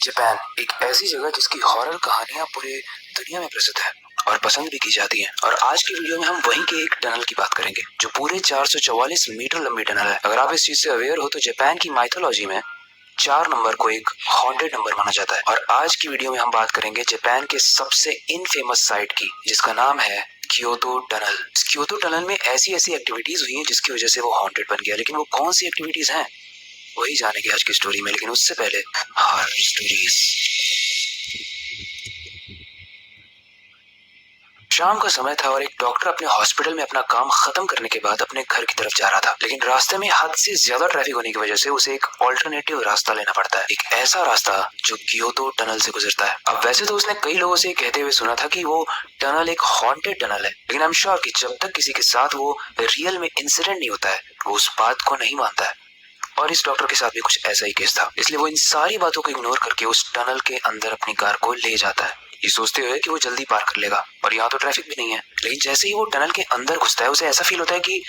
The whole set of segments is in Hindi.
जापान एक ऐसी जगह जिसकी हॉरर कहानियां पूरे दुनिया में प्रसिद्ध है और पसंद भी की जाती हैं। और आज की वीडियो में हम वहीं के एक टनल की बात करेंगे जो पूरे 444 मीटर लंबी टनल है। अगर आप इस चीज से अवेयर हो तो जापान की माइथोलॉजी में 4 नंबर को एक हॉन्टेड नंबर माना जाता है। और आज की वीडियो में हम बात करेंगे जापान के सबसे इनफेमस साइट की, जिसका नाम है क्योतो टनल। क्योतो टनल में ऐसी ऐसी एक्टिविटीज हुई हैं जिसकी वजह से वो हॉन्टेड बन गया, लेकिन वो कौन सी एक्टिविटीज हैं वही जानेंगे आज की स्टोरी में। लेकिन उससे पहले हॉरर स्टोरीज। शाम का समय था और एक डॉक्टर अपने हॉस्पिटल में अपना काम खत्म करने के बाद अपने घर की तरफ जा रहा था, लेकिन रास्ते में हद से ज्यादा ट्रैफिक होने की वजह से उसे एक ऑल्टरनेटिव रास्ता लेना पड़ता है, एक ऐसा रास्ता जो क्योतो टनल से गुजरता है। अब वैसे तो उसने कई लोगों से कहते हुए सुना था कि वो टनल एक हॉन्टेड टनल है, लेकिन आई एम श्योर कि जब तक किसी के साथ वो रियल में इंसिडेंट नहीं होता है वो उस बात को नहीं मानता है। और इस डॉक्टर के साथ भी कुछ ऐसा ही केस था, इसलिए वो इन सारी बातों को इग्नोर करके उस टनल के अंदर अपनी कार को ले जाता है, ये सोचते हुए कि वो जल्दी पार कर लेगा और यहाँ तो ट्रैफिक भी नहीं है। लेकिन जैसे ही वो टनल के अंदर घुसता है उसे ऐसा फील होता है कि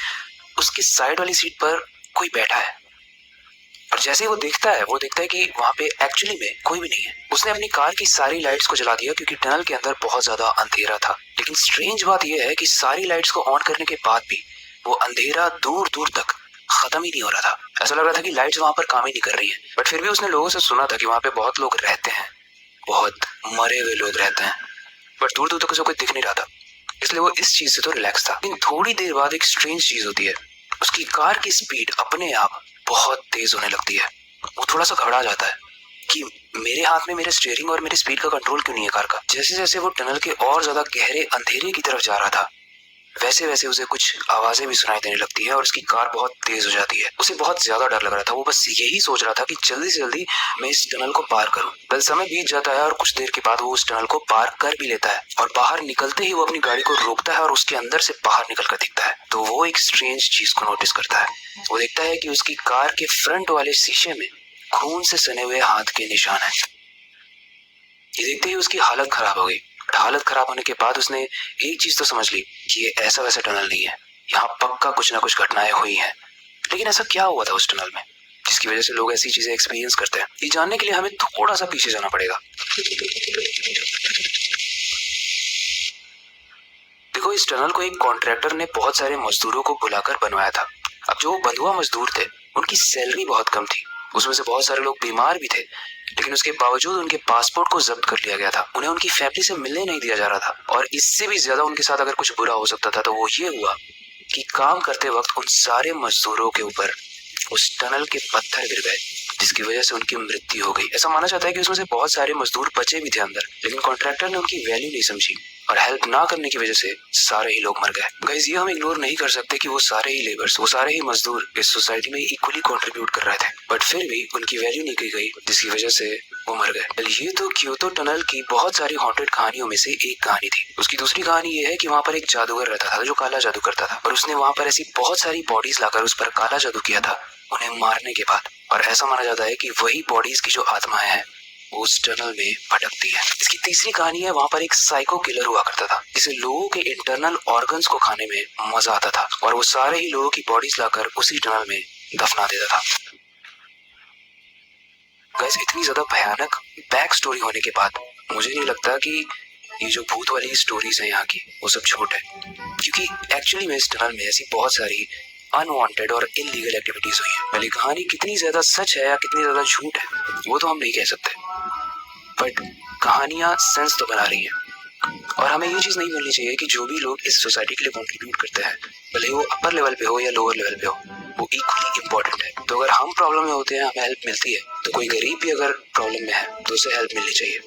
उसकी साइड वाली सीट पर कोई बैठा है। और जैसे ही वो देखता है कि वहाँ पे एक्चुअली में कोई भी नहीं है। उसने अपनी कार की सारी लाइट्स को जला दिया क्योंकि टनल के अंदर बहुत ज्यादा अंधेरा था। लेकिन स्ट्रेंज बात यह है कि सारी लाइट्स को ऑन करने के बाद भी वो अंधेरा दूर दूर तक खत्म ही नहीं हो रहा था। ऐसा लग रहा था कि लाइट्स वहां पर काम ही नहीं कर रही हैं। बट फिर भी उसने लोगों से सुना था कि वहां पे बहुत लोग रहते हैं, बहुत मरे हुए लोग रहते हैं, बट दूर दूर तक उसे कोई दिख नहीं रहा था, इसलिए वो इस चीज से तो रिलैक्स था। लेकिन थोड़ी देर बाद एक स्ट्रेंज चीज होती है, उसकी कार की स्पीड अपने आप बहुत तेज होने लगती है। वो थोड़ा सा घबरा जाता है कि मेरे हाथ में मेरे स्टीयरिंग और मेरे स्पीड का कंट्रोल क्यों नहीं है कार का। जैसे जैसे वो टनल के और ज्यादा गहरे अंधेरे की तरफ जा रहा था वैसे वैसे उसे कुछ आवाजें भी सुनाई देने लगती है और उसकी कार बहुत तेज हो जाती है। उसे बहुत ज्यादा डर लग रहा था, वो बस यही सोच रहा था कि जल्दी से जल्दी मैं इस टनल को पार करूं। कल समय बीत जाता है और कुछ देर के बाद वो उस टनल को पार कर भी लेता है और बाहर निकलते ही वो अपनी गाड़ी को रोकता है और उसके अंदर से बाहर निकल कर दिखता है तो वो एक स्ट्रेंज चीज को नोटिस करता है। वो देखता है कि उसकी कार के फ्रंट वाले शीशे में खून से सने हुए हाथ के निशान है। ये देखते ही उसकी हालत खराब हो गई। हालत खराब होने के बाद उसने एक चीज तो समझ ली कि ये ऐसा वैसा टनल नहीं है, यहाँ पक्का कुछ ना कुछ घटनाएं हुई हैं। लेकिन ऐसा क्या हुआ था उस टनल में जिसकी वजह से लोग ऐसी चीजें एक्सपीरियंस करते हैं? ये जानने के लिए हमें थोड़ा सा पीछे जाना पड़ेगा। देखो, इस टनल को एक कॉन्ट्रैक्टर ने बहुत सारे मजदूरों को बुलाकर बनवाया था। अब जो बंधुआ मजदूर थे उनकी सैलरी बहुत कम थी, उसमें से बहुत सारे लोग बीमार भी थे, लेकिन उसके बावजूद उनके पासपोर्ट को जब्त कर लिया गया था। उन्हें उनकी फैमिली से मिलने नहीं दिया जा रहा था और इससे भी ज्यादा उनके साथ अगर कुछ बुरा हो सकता था तो वो ये हुआ कि काम करते वक्त उन सारे मजदूरों के ऊपर उस टनल के पत्थर गिर गए जिसकी वजह से उनकी मृत्यु हो गई। ऐसा माना जाता है कि उसमें से बहुत सारे मजदूर बचे भी थे अंदर, लेकिन कॉन्ट्रैक्टर ने उनकी वैल्यू नहीं समझी और हेल्प ना करने की वजह से सारे ही लोग मर गए। गाइस, ये हम इग्नोर नहीं कर सकते कि वो सारे ही लेबर्स, वो सारे ही मजदूर इस सोसाइटी में इक्वली कंट्रीब्यूट कर रहे थे, बट फिर भी उनकी वैल्यू नहीं की गई जिसकी वजह से वो मर गए। ये तो क्योतो टनल की बहुत सारी हॉन्टेड कहानियों में से एक कहानी थी। उसकी दूसरी कहानी ये है कि वहाँ पर एक जादूगर रहता था जो काला जादू करता था और उसने वहाँ पर ऐसी बहुत सारी बॉडीज लाकर उस पर काला जादू किया था उन्हें मारने के बाद। और ऐसा माना जाता है कि वही बॉडीज की जो आत्माएं हैं वो उस टनल में भटकती है। इसकी तीसरी कहानी है, वहाँ पर एक साइको किलर हुआ करता था जिसे लोगों के इंटरनल ऑर्गन्स को खाने में मजा आता था और वो सारे ही लोगों की बॉडीज लाकर उसी टनल में दफना देता था। गाइस, इतनी ज्यादा भयानक बैक स्टोरी होने के बाद मुझे नहीं लगता कि ये जो भूत वाली स्टोरीज है यहाँ की वो सब झूठ है, क्योंकि एक्चुअली में इस टनल में ऐसी बहुत सारी अनवांटेड और इलीगल एक्टिविटीज हुई है। भले कहानी कितनी ज्यादा सच है या कितनी ज्यादा झूठ है वो तो हम नहीं कह सकते, बट कहानियां सेंस तो बना रही हैं। और हमें ये चीज नहीं भूलनी चाहिए कि जो भी लोग इस सोसाइटी के लिए कंट्रीब्यूट करते हैं, भले वो अपर लेवल पे हो या लोअर लेवल पे हो, वो इक्वली इम्पोर्टेंट है। तो अगर हम प्रॉब्लम में होते हैं, हमें हेल्प मिलती है, तो कोई गरीब भी अगर प्रॉब्लम में है तो उसे हेल्प मिलनी चाहिए।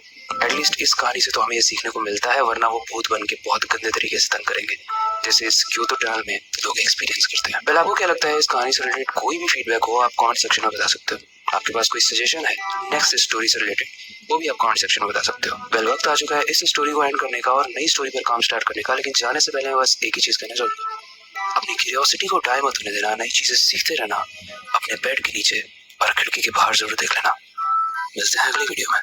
एटलीस्ट इस कहानी से तो हमें ये सीखने को मिलता है, वरना वो भूत बन के बहुत गंदे तरीके से तंग करेंगे जैसे इस क्योतो टनल में लोग एक्सपीरियंस करते हैं। पहले आपको क्या लगता है इस कहानी से रिलेटेड? कोई भी फीडबैक हो आप कमेंट सेक्शन में बता सकते हो। आपके पास कोई सजेशन है नेक्स्ट स्टोरी से रिलेटेड, वो भी आप कमेंट सेक्शन में बता सकते हो। वेल, वक्त आ चुका है इस स्टोरी को एंड करने का और नई स्टोरी पर काम स्टार्ट करने का, लेकिन जाने से पहले मैं बस एक ही चीज कहना चाहूंगा, अपनी क्यूरियोसिटी को डाई मत होने देना, नई चीजें सीखते रहना, अपने बेड के नीचे और खिड़की के बाहर जरूर देख लेना। मिलते हैं अगली वीडियो में।